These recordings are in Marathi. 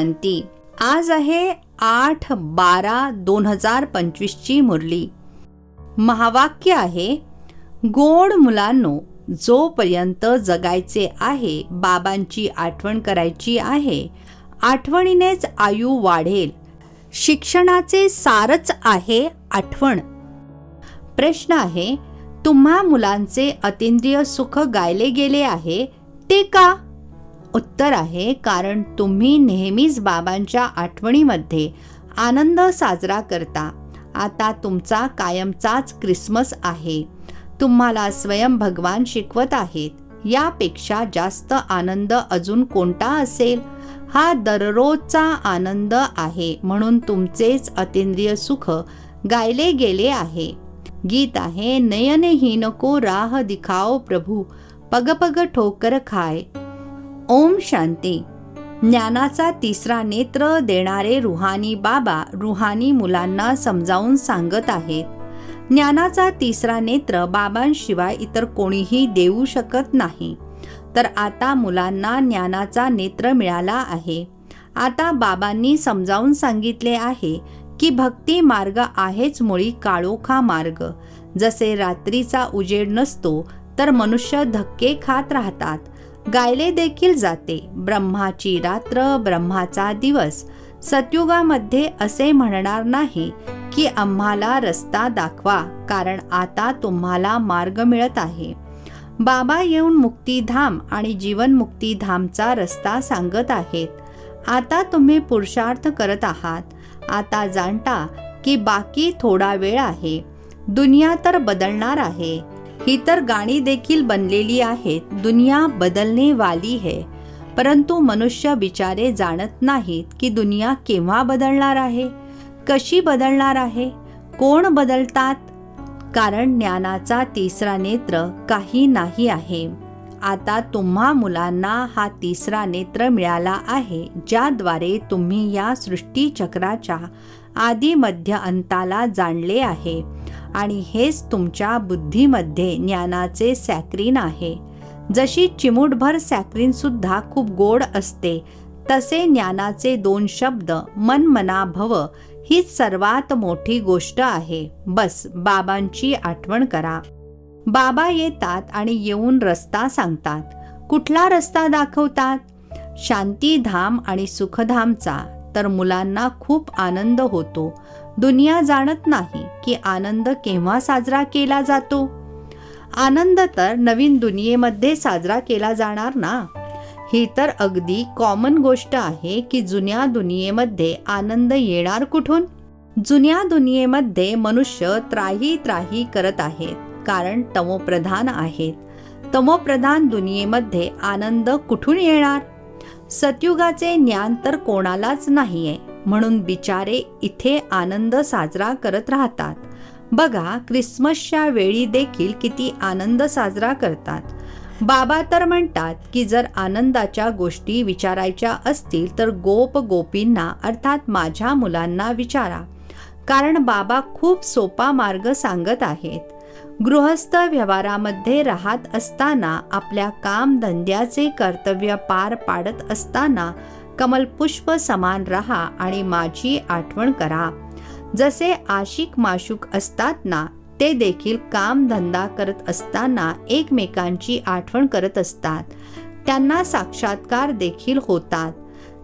शांती. आज आहे 8/12/2025 ची मुरली. महावाक्य आहे, गोड मुलांनो, जोपर्यंत जगायचे आहे बाबांची आठवण करायची आहे. आठवणीनेच आयु वाढेल. शिक्षणाचे सारच आहे आठवण. प्रश्न आहे, तुम्हा मुलांचे अतींद्रिय सुख गायले गेले आहे ते का? उत्तर आहे, कारण तुम्ही नेहमीच बाबांच्या आठवणीमध्ये आनंद साजरा करता. आता तुमचा कायमचाच क्रिसमस आहे. तुम्हाला स्वयं भगवान शिकवत आहेत. यापेक्षा जास्त आनंद अजून कोणता असेल? हा दररोजचा आनंद आहे, म्हणून तुमचेच अतींद्रिय सुख गायले गेले आहे. गीत आहे, नयनहीन को राह दिखाओ प्रभु, पग पग ठोकर खाय. ओम शांती. ज्ञानाचा तिसरा नेत्र देणारे रुहानी बाबा रुहानी मुलांना समजावून सांगत आहेत. ज्ञानाचा तिसरा नेत्र बाबांशिवाय इतर कोणीही देऊ शकत नाही. तर आता मुलांना ज्ञानाचा नेत्र मिळाला आहे. आता बाबांनी समजावून सांगितले आहे की भक्ती मार्ग आहेच मुळी काळोखा मार्ग. जसे रात्रीचा उजेड नसतो तर मनुष्य धक्के खात राहतात. गायले देखील जाते, ब्रह्माची रात्र ब्रह्माचा दिवस. सतयुगामध्ये असे म्हणणार नाही की आम्हाला रस्ता दाखवा, कारण आता तुम्हाला मार्ग मिळत आहे. बाबा येऊन मुक्तीधाम आणि जीवनमुक्तीधामचा रस्ता सांगत आहेत. आता तुम्ही पुरुषार्थ करत आहात. आता जाणता की बाकी थोडा वेळ आहे. दुनिया तर बदलणार आहे. ही तर गाणी देखील बनलेली आहेत. दुनिया बदलने वाली है. परंतु मनुष्य बिचारे जाणत नाहीत की दुनिया केव्हा बदलणार आहे, कशी बदलणार आहे, कोण बदलतात. कारण ज्ञानाचा तिसरा नेत्र काही नाही आहे. आता तुम्हा मुलांना हा तिसरा नेत्र मिळाला आहे, ज्याद्वारे तुम्ही या सृष्टीचक्राच्या आदी मध्य अंताला जाणले आहे. आणि हेच तुमच्या बुद्धीमध्ये ज्ञानाचे सॅक्रिन आहे. जशी चिमूटभर सॅक्रिन सुद्धा खूप गोड असते, तसे ज्ञानाचे 2 शब्द मन मना भव हीच सर्वात मोठी गोष्ट आहे. बस बाबांची आठवण करा. बाबा येतात आणि येऊन रस्ता सांगतात. कुठला रस्ता दाखवतात? शांतीधाम आणि सुखधामचा. तर मुलांना खूप आनंद होतो. दुनिया जाणत नाही की आनंद केव्हा साजरा केला जातो. आनंद तर नवीन दुनियेमध्ये साजरा केला जाणार ना. ही तर अगदी कॉमन गोष्ट आहे की जुन्या दुनियेमध्ये आनंद येणार कुठून? जुन्या दुनियेमध्ये मनुष्य त्राही त्राही करत आहेत, कारण तमोप्रधान आहेत. तमोप्रधान दुनियेमध्ये आनंद कुठून येणार? सतयुगाचे ज्ञान तर कोणालाच नाहीये, म्हणून बिचारे इथे आनंद साजरा करत राहतात. बघा, क्रिसमसच्या वेळी देखील किती आनंद साजरा करतात. बाबा तर म्हणतात की जर आनंदाच्या गोष्टी विचारायच्या असतील तर गोप गोपींना अर्थात माझ्या मुलांना विचारा. कारण बाबा खूप सोपा मार्ग सांगत आहेत. गृहस्थ व्यवहारामध्ये राहत असताना, आपल्या कामधंद्याचे कर्तव्य पार पाडत असताना कमलपुष्प समान राहा आणि माझी आठवण करा. जसे आशिक माशूक असतात ना, ते देखील काम धंदा करत असताना एकमेकांची आठवण करत असतात. त्यांना साक्षात्कार देखील होतात.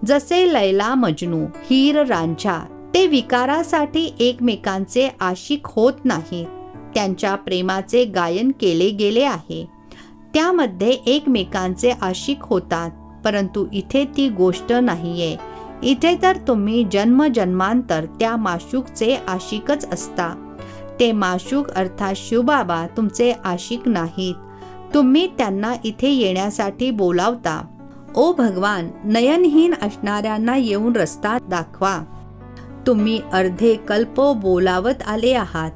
जसे लैला मजनू, हीर रांझा, ते विकारासाठी एकमेकांचे आशिक होत नाहीत. त्यांच्या प्रेमाचे गायन केले गेले आहे. त्यामध्ये एकमेकांचे आशिक होतात. परंतु इथे ती गोष्ट नाहीये. इथे तर तुम्ही जन्मजन्मांतर त्या माशूकचे आशिकच असता. ते माशूक अर्थात शिवबाबा तुमचे आशिक नाहीत. तुम्ही त्यांना इथे येण्यासाठी बोलावता. ओ भगवान, नयनहीन असणाऱ्यांना येऊन रस्ता दाखवा. तुम्ही अर्धे कल्प बोलावत आले आहात.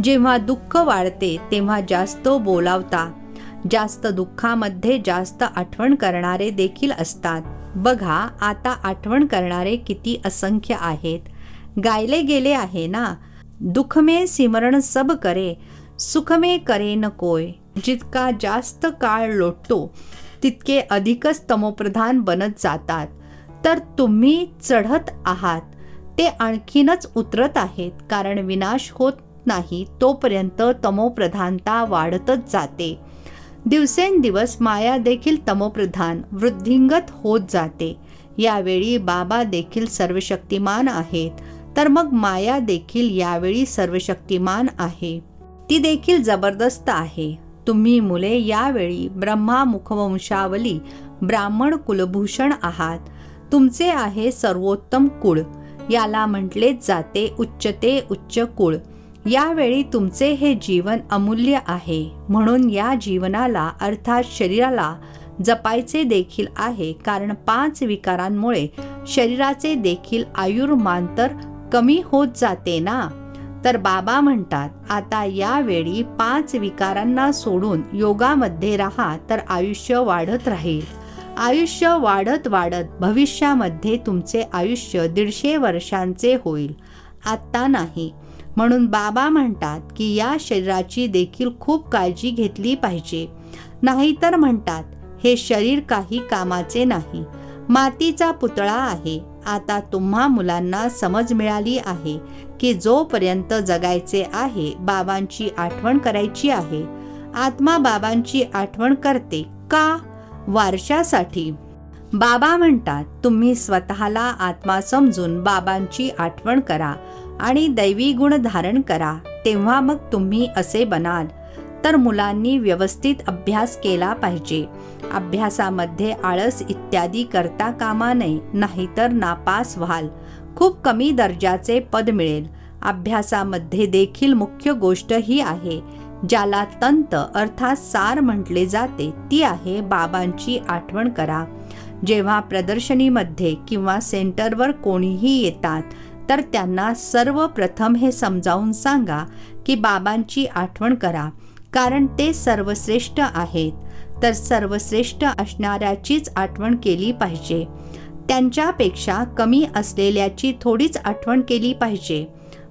जेव्हा दुःख वाढते तेव्हा जास्त बोलावता. जास्त दुःखामध्ये जास्त आठवण करणारे देखील असतात. बघा, आता आठवण करणारे किती असंख्य आहेत. गायले गेले आहे ना, दुख में सिमरण सब करे, सुख में करे न कोय. जितका जास्त काळ लोटतो तितके अधिकच तमोप्रधान बनत जातात. तर तुम्ही चढत आहात ते आणखीनच उतरत आहेत, कारण विनाश होत नाही तोपर्यंत तमोप्रधानता वाढतच जाते. दिवसेंदिवस माया देखील तमोप्रधान वृद्धिंगत होत जाते. यावेळी बाबा देखील सर्वशक्तिमान आहेत, तर मग माया देखील यावेळी सर्वशक्तिमान आहे. ती देखील जबरदस्त आहे. तुम्ही मुले यावेळी ब्रह्मा मुखवंशावली ब्राह्मण कुलभूषण आहात. तुमचे आहे सर्वोत्तम कुळ. याला म्हटलेच जाते उच्चते उच्च कुळ. यावेळी तुमचे हे जीवन अमूल्य आहे, म्हणून या जीवनाला अर्थात शरीराला जपायचे देखील आहे, कारण 5 विकारांमुळे शरीराचे देखील आयुर्मांतर कमी होत जाते ना. तर बाबा म्हणतात, आता यावेळी 5 विकारांना सोडून योगामध्ये राहा, तर आयुष्य वाढत राहील. आयुष्य वाढत वाढत भविष्यामध्ये तुमचे आयुष्य 150 वर्षांचे होईल, आत्ता नाही. म्हणून बाबा म्हणतात की या शरीराची देखील खूप काळजी घेतली पाहिजे. नाहीतर म्हणतात, हे शरीर काही कामाचे नाही, मातीचा पुतळा आहे. आता तुम्हा मुलांना समज मिळाली आहे की जोपर्यंत जगायचे आहे बाबांची आठवण करायची आहे. आत्मा बाबांची आठवण करते का? वारशासाठी. बाबा म्हणतात, तुम्ही स्वतःला आत्मा समजून बाबांची आठवण करा आणि दैवी गुण धारण करा, तेव्हा मग तुम्ही असे बनाल. तर मुलांनी व्यवस्थित अभ्यास केला पाहिजे. अभ्यासामध्ये आळस इत्यादी करता कामा नये, नाहीतर नापास व्हाल. खूप कमी दर्जाचे पद मिळेल. अभ्यासामध्ये देखील मुख्य गोष्ट ही आहे, ज्याला तंत अर्थात सार म्हटले जाते, ती आहे बाबांची आठवण करा. जेव्हा प्रदर्शनीमध्ये किंवा सेंटरवर कोणीही येतात, तर त्यांना सर्वप्रथम हे समजावून सांगा की बाबांची आठवण करा, कारण ते सर्वश्रेष्ठ आहेत. तर सर्वश्रेष्ठ असणाऱ्याचीच आठवण केली पाहिजे. त्यांच्यापेक्षा कमी असलेल्याची थोडीच आठवण केली पाहिजे.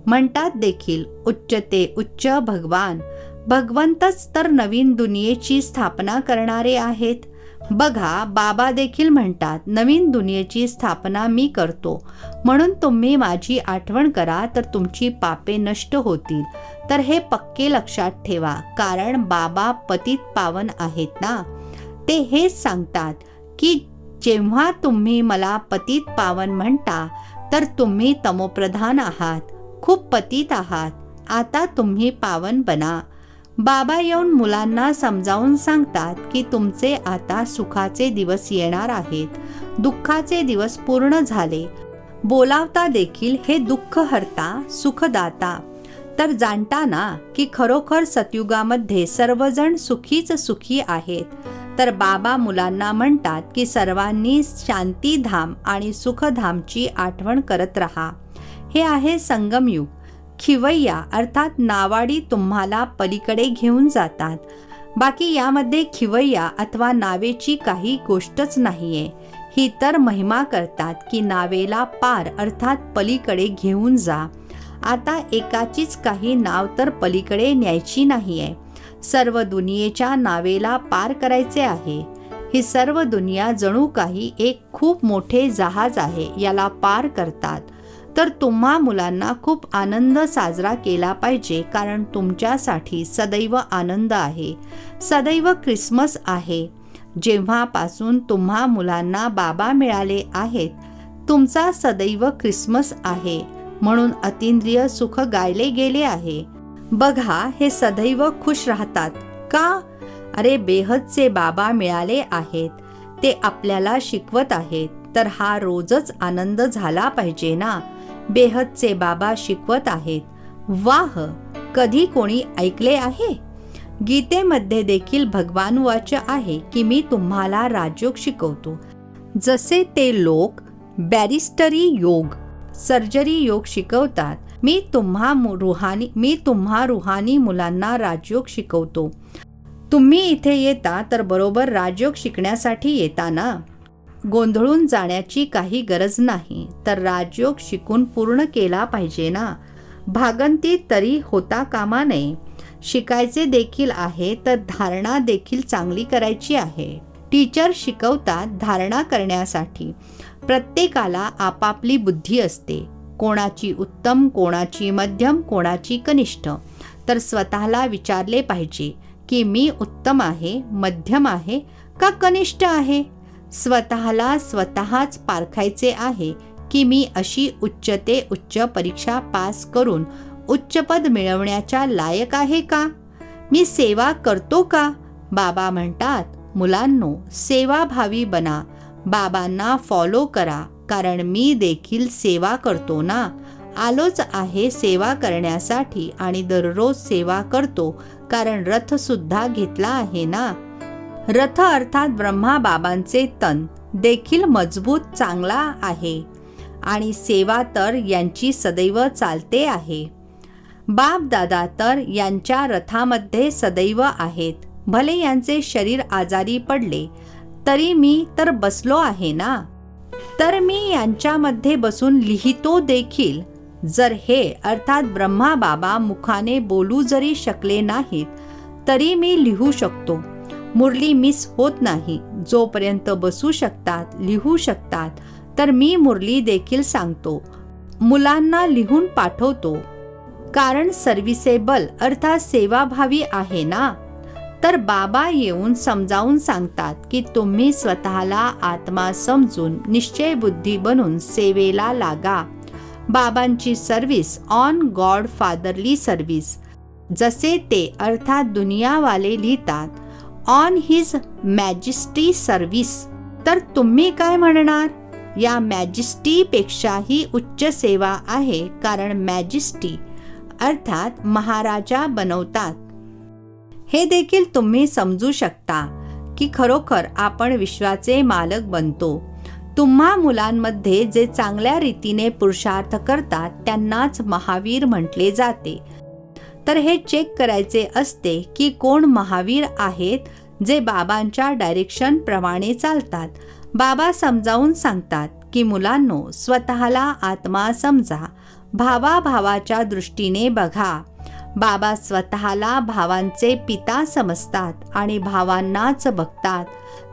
म्हणतात देखील उच्चते उच्च भगवान. भगवंतच तर नवीन दुनियेची स्थापना करणारे आहेत. बघा, बाबा देखील म्हणतात, नवीन दुनियेची स्थापना मी करतो, म्हणून तुम्ही माझी आठवण करा, तर तुमची पापे नष्ट होतील. तर हे पक्के लक्षात ठेवा, कारण बाबा पतित पावन आहेत ना. ते हेच सांगतात की जेव्हा तुम्ही मला पतित पावन म्हणता, तर तुम्ही तमोप्रधान आहात, खूप पतित आहात. आता तुम्ही पावन बना. बाबा येऊन मुलांना समजावून सांगतात की तुमचे आता सुखाचे दिवस येणार आहेत. दुःखाचे दिवस पूर्ण झाले. बोलावता देखील हे दुःख हरता सुखदाता. तर जाणता ना की खरोखर सतयुगामध्ये सर्वजण सुखीच सुखी आहेत. तर बाबा मुलांना म्हणतात की सर्वांनी शांतीधाम आणि सुखधामची आठवण करत राहा. हे आहे संगमयुग. खिवय्या अर्थात नावाडी तुम्हाला पलीकडे घेऊन जातात. बाकी यामध्ये खिवय्या अथवा नावेची काही गोष्टच नाहीये. ही तर महिमा करतात की नावेला पार अर्थात पलीकडे घेऊन जा. आता एकाचीच काही नाव तर पलीकडे न्यायची नाहीये. सर्व दुनियेच्या नावेला पार करायचे आहे. ही सर्व दुनिया जणू काही एक खूप मोठे जहाज आहे, याला पार करतात. तर तुम्हा मुलांना खूप आनंद साजरा केला पाहिजे, कारण तुमच्यासाठी सदैव आनंद आहे. सदैव क्रिसमस आहे. जेव्हापासून तुम्हा मुलांना बाबा मिळाले आहेत, तुमचा सदैव क्रिसमस आहे. म्हणून अतींद्रिय सुख गायले गेले आहे. बघा, हे सदैव खुश राहतात का? अरे, बेहदचे बाबा मिळाले आहेत. ते आपल्याला शिकवत आहेत, तर हा रोजच आनंद झाला पाहिजे ना. बेहदचे बाबा शिकवत आहेत. वाह, कधी कोणी ऐकले आहे? गीतेमध्ये देखील भगवान वाच आहे की मी तुम्हाला राजयोग शिकवतो. जसे ते लोक बॅरिस्टरी योग, सर्जरी योग शिकवतात, मी तुम्हा रुहानी मुलांना राजयोग शिकवतो. तुम्ही इथे येता तर बरोबर राजयोग शिकण्यासाठी येता ना. गोंधळून जाण्याची काही गरज नाही. तर राजयोग शिकून पूर्ण केला पाहिजे ना. भागंती तरी होता कामा नये. शिकायचे देखील आहे, तर धारणा देखील चांगली करायची आहे. टीचर शिकवतात धारणा करण्यासाठी. प्रत्येकाला आपापली बुद्धी असते, कोणाची उत्तम, कोणाची मध्यम, कोणाची कनिष्ठ. तर स्वतःला विचारले पाहिजे की मी उत्तम आहे, मध्यम आहे का कनिष्ठ आहे. स्वतःला स्वतःच पारखायचे आहे की मी अशी उच्च ते उच्च परीक्षा पास करून उच्चपद मिळवण्याच्या लायक आहे का. मी सेवा करतो का. बाबा म्हणतात, मुलांनो, सेवाभावी बना, बाबांना फॉलो करा, कारण मी देखील सेवा करतो ना. आलोच आहे सेवा करण्यासाठी आणि दररोज सेवा करतो, कारण रथ सुद्धा घेतला आहे ना. रथ अर्थात ब्रह्मा बाबांचे तन देखील मजबूत चांगला आहे आणि सेवा तर यांची सदैव चालते आहे. बाप दादा तर यांच्या रथामध्ये सदैव आहेत. भले यांचे शरीर आजारी पडले तरी मी तर बसलो आहे ना. तर मी यांच्यामध्ये बसून लिहितो देखील. जर हे अर्थात ब्रह्मा बाबा मुखाने बोलू जरी शकले नाहीत तरी मी लिहू शकतो. मुरली मिस होत नाही. जोपर्यंत बसू शकतात, लिहू शकतात, तर मी मुरली देखील सांगतो, मुलांना लिहून पाठवतो. कारण सर्व्हिसेबल अर्थात सेवाभावी आहे ना. तर बाबा येऊन समजावून सांगतात की तुम्ही स्वतःला आत्मा समजून निश्चय बुद्धी बनून सेवेला लागा. बाबांची service on God fatherly service, जसे ते अर्थात दुनियावाले लिहितात ऑन हिज मॅजेस्टी सर्व्हिस. तर तुम्ही काय म्हणणार. या मॅजेस्टीपेक्षाही उच्च सेवा आहे, कारण मॅजेस्टी अर्थात महाराजा बनवतात. हे देखील तुम्ही समजू शकता की खरोखर आपण विश्वाचे मालक बनतो. तुम्हा मुलांमध्ये जे चांगल्या रीतीने पुरुषार्थ करतात त्यांनाच महावीर म्हटले जाते. तर हे चेक करायचे असते की कोण महावीर आहेत जे बाबांच्या डायरेक्शन प्रमाणे चालतात. बाबा समजावून सांगतात की मुलांनो, स्वतःला आत्मा समजा, भावाभावाच्या दृष्टीने बघा. बाबा स्वतःला भावांचे पिता समजतात आणि भावांनाच बघतात,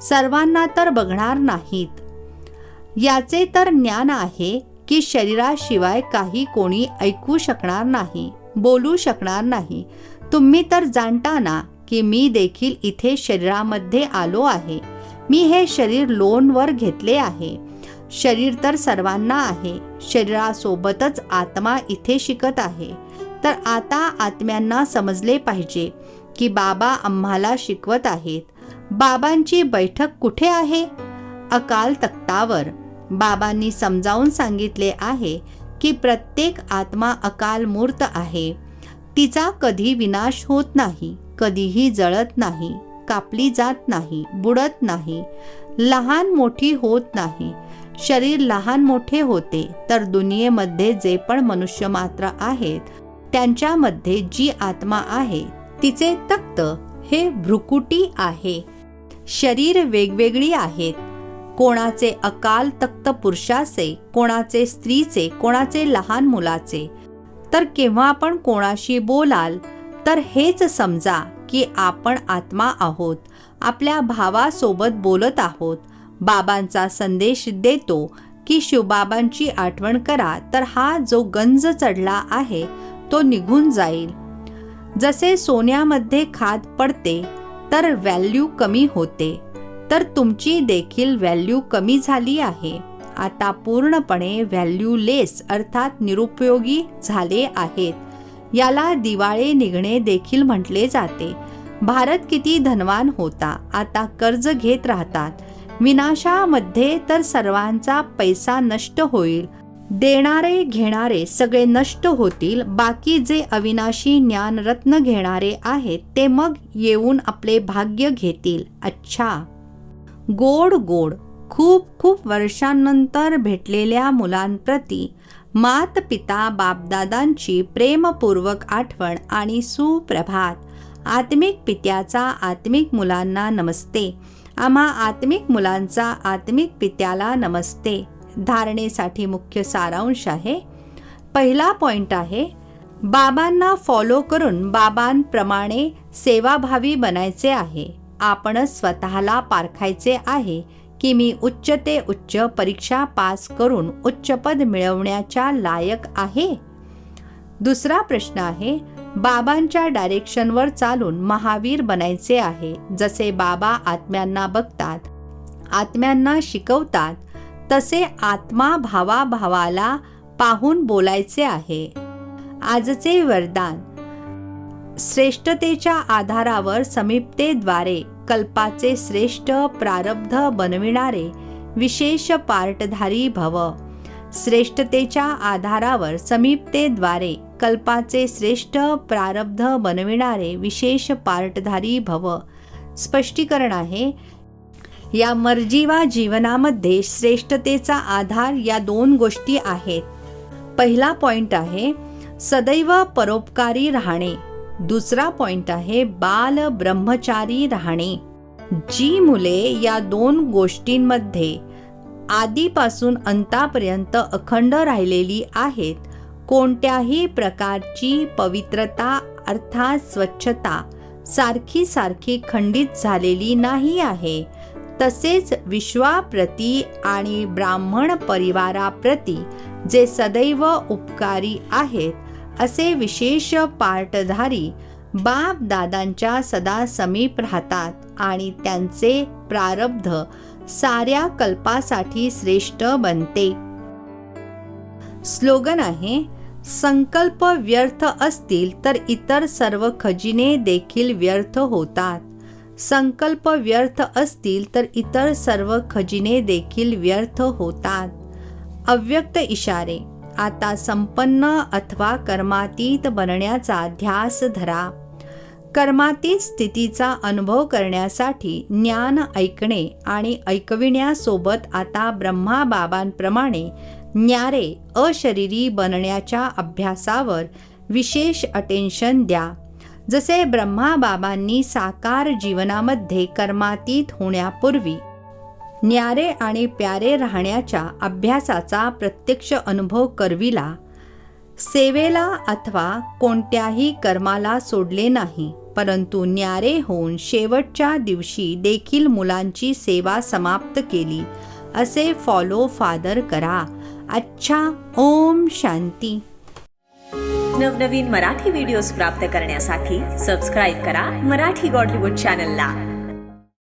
सर्वांना तर बघणार नाहीत. याचे तर ज्ञान आहे की शरीराशिवाय काही कोणी ऐकू शकणार नाही, बोलू शकणार नाही. तुम्ही तर जाणता ना की मी देखील इथे शरीरामध्ये आलो आहे. मी हे शरीर लोनवर घेतले आहे. शरीर तर सर्वांना आहे. शरीरासोबतच आत्मा इथे शिकत आहे. तर आता आत्म्यांना समजले पाहिजे की बाबा आम्हाला शिकवत आहेत. बाबांची बैठक कुठे आहे. अकाल तख्तावर. बाबांनी समजावून सांगितले आहे की प्रत्येक आत्मा अकाल मूर्त आहे. तिचा कधी विनाश होत नाही, कधीही जळत नाही, कापली जात नाही, बुडत नाही, लहान मोठी होत नाही. शरीर लहान मोठे होते तर दुनियेमध्ये जे पण मनुष्य मात्र आहेत त्यांच्यामध्ये जी आत्मा आहे तिचे तख्त हे भ्रुकुटी आहे. शरीर वेगवेगळी आहेत. कोणाचे अकाल तख्त पुरुषाचे, कोणाचे स्त्रीचे, कोणाचे लहान मुलाचे. तर केव्हा आपण कोणाशी बोलाल तर हेच समजा की आपण आत्मा आहोत, आपल्या भावासोबत बोलत आहोत. बाबांचा संदेश देतो की शिवबाबांची आठवण करा, तर हा जो गंज चढला आहे तो निघून जाईल. जसे सोन्यामध्ये खाद पडते तर व्हॅल्यू कमी होते, तर तुमची देखील व्हॅल्यू कमी झाली आहे. आता पूर्णपणे व्हॅल्यूलेस अर्थात निरुपयोगी झाले आहेत. याला दिवाळे निघणे देखील म्हटले जाते. भारत किती धनवान होता, आता कर्ज घेत राहतात. विनाशामध्ये तर सर्वांचा पैसा नष्ट होईल. देणारे घेणारे सगळे नष्ट होतील. बाकी जे अविनाशी ज्ञानरत्न घेणारे आहेत ते मग येऊन आपले भाग्य घेतील. अच्छा, गोड गोड खूप खूप वर्षांनंतर भेटलेल्या मुलांप्रती मात पिता बापदादांची प्रेमपूर्वक आठवण आणि सुप्रभात. आत्मिक पित्याचा आत्मिक मुलांना नमस्ते. आम्हा आत्मिक मुलांचा आत्मिक पित्याला नमस्ते. धारणेसाठी मुख्य सारांश आहे. पहिला पॉइंट आहे, बाबांना फॉलो करून बाबांप्रमाणे सेवाभावी बनायचे आहे. आपणच स्वतःला पारखायचे आहे की मी उच्च ते उच्च परीक्षा पास करून उच्च पद मिळवण्याच्या लायक आहे? दुसरा प्रश्न आहे, बाबांच्या डायरेक्शनवर चालून महावीर बनायचे आहे. जसे बाबा आत्म्यांना बघतात, आत्म्यांना शिकवतात, तसे आत्मा भावाभावाला पाहून बोलायचे आहे. आजचे वरदान: श्रेष्ठतेच्या आधारावर समीपतेद्वारे कल्पाचे श्रेष्ठ प्रारब्ध बनविणारे विशेष पार्टधारी भव. श्रेष्ठतेच्या आधारावर समीपतेद्वारे कल्पाचे श्रेष्ठ प्रारब्ध बनविणारे विशेष पार्टधारी भव. स्पष्टीकरण आहे, या मर्जीवा जीवनामध्ये श्रेष्ठतेचा आधार या 2 गोष्टी आहेत. पहिला पॉइंट आहे सदैव परोपकारी राहणे. दुसरा पॉइंट आहे बाल ब्रह्मचारी राहणे. जी मुले या 2 गोष्टींमध्ये आधीपासून अंतापर्यंत अखंड राहिलेली आहेत, कोणत्याही प्रकारची पवित्रता अर्थात स्वच्छता सारखी खंडित झालेली नाही आहे, तसेच विश्वाप्रती आणि ब्राह्मण परिवाराप्रती जे सदैव उपकारी आहेत, असे विशेष पार्टधारी बाप दादांच्या सदा समीप राहतात आणि त्यांचे प्रारब्ध साऱ्या कल्पासाठी श्रेष्ठ बनते. स्लोगन आहे, संकल्प व्यर्थ असतील तर इतर सर्व खजिने देखील व्यर्थ होतात. संकल्प व्यर्थ असतील तर इतर सर्व खजिने देखील व्यर्थ होतात. अव्यक्त इशारे: आता संपन्न अथवा कर्मातीत बनण्याचा ध्यास धरा. कर्मातीत स्थितीचा अनुभव करण्यासाठी ज्ञान ऐकणे आणि ऐकविण्यासोबत आता ब्रह्मा बाबांप्रमाणे न्यारे अशरीरी बनण्याच्या अभ्यासावर विशेष अटेन्शन द्या. जसे ब्रह्मा बाबांनी साकार जीवनामध्ये कर्मातीत होण्यापूर्वी न्यारे आणि प्यारे राहण्याच्या अभ्यासाचा प्रत्यक्ष अनुभव करविला, सेवेला अथवा कोणत्याही कर्माला सोडले नाही, परंतु न्यारे होऊन शेवटच्या दिवशी देखील मुलांची सेवा समाप्त केली, असे फॉलो फादर करा. अच्छा, ओम शांती. नवनवीन मराठी व्हिडिओज प्राप्त करण्यासाठी सबस्क्राईब करा मराठी गॉड रिपोर्ट चॅनलला.